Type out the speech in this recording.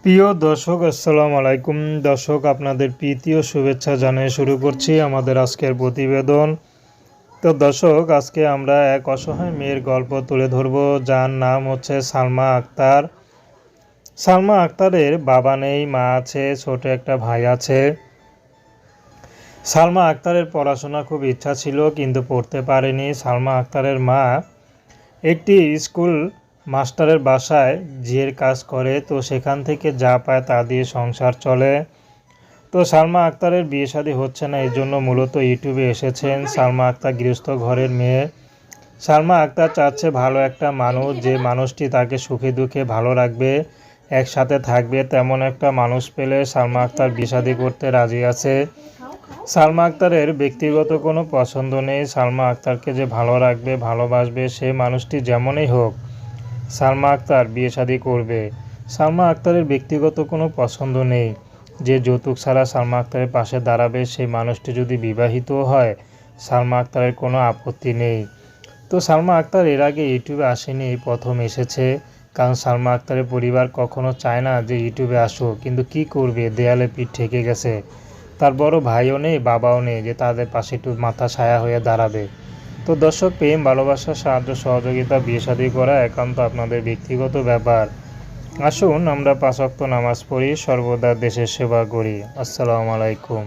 প্রিয় দর্শক, আসসালামু আলাইকুম। দর্শক, আপনাদের প্রীতি ও শুভেচ্ছা জানিয়ে শুরু করছি আমাদের আজকের প্রতিবেদন। তো দর্শক, আজকে আমরা এক অসহায় মেয়ের গল্প তুলে ধরব, যার নাম হচ্ছে সালমা আক্তার। সালমা আক্তারের বাবা নেই, মা আছে, ছোট একটা ভাই আছে। সালমা আক্তারের পড়াশোনা খুব ইচ্ছা ছিল, কিন্তু পড়তে পারেনি। সালমা আক্তারের মা একটি স্কুল মাস্টারের বাসায় ঝিয়ের কাজ করে, তো সেখান থেকে যা পায় তা দিয়ে সংসার চলে। তো সালমা আক্তারের বিয়ে শাদী হচ্ছে না, এই জন্য মূলত ইউটিউবে এসেছেন। সালমা আক্তার গৃহস্থ ঘরের মেয়ে। সালমা আক্তার চাচ্ছে ভালো একটা মানুষ, যে মানুষটি তাকে সুখে দুঃখে ভালো রাখবে, একসাথে থাকবে, তেমন একটা মানুষ পেলে সালমা আক্তার বিয়ে শাদী করতে রাজি আছে। সালমা আক্তারের ব্যক্তিগত কোনো পছন্দ নেই। সালমা আক্তারকে যে ভালো রাখবে, ভালোবাসবে, সে মানুষটি যেমনই হোক, সালমা আক্তার বিয়ে শাদী করবে। সালমা আক্তারের ব্যক্তিগত কোনো পছন্দ নেই। যে যৌতুক ছাড়া সালমা আক্তারের পাশে দাঁড়াবে, সেই মানুষটি যদি বিবাহিত হয়, সালমা আক্তারের কোনো আপত্তি নেই। তো সালমা আক্তার এর আগে ইউটিউবে আসেনি, এই প্রথম এসেছে। কারণ সালমা আক্তারের পরিবার কখনো চায় না যে ইউটিউবে আসুক, কিন্তু কি করবে, দেয়ালে পিঠ ঠেকে গেছে। তার বড় ভাইও নেই, বাবাও নেই, যে তাদের পাশে একটু মাথা ছায়া হয়ে দাঁড়াবে। তো দর্শক, প্রেম, ভালোবাসা, সাহায্য, সহযোগিতা, বিয়ে শাদী করা একান্ত আপনাদের ব্যক্তিগত ব্যাপার। আসুন আমরা 5 ওয়াক্ত নামাজ পড়ি, সর্বদা দেশের সেবা করি। আসসালামু আলাইকুম।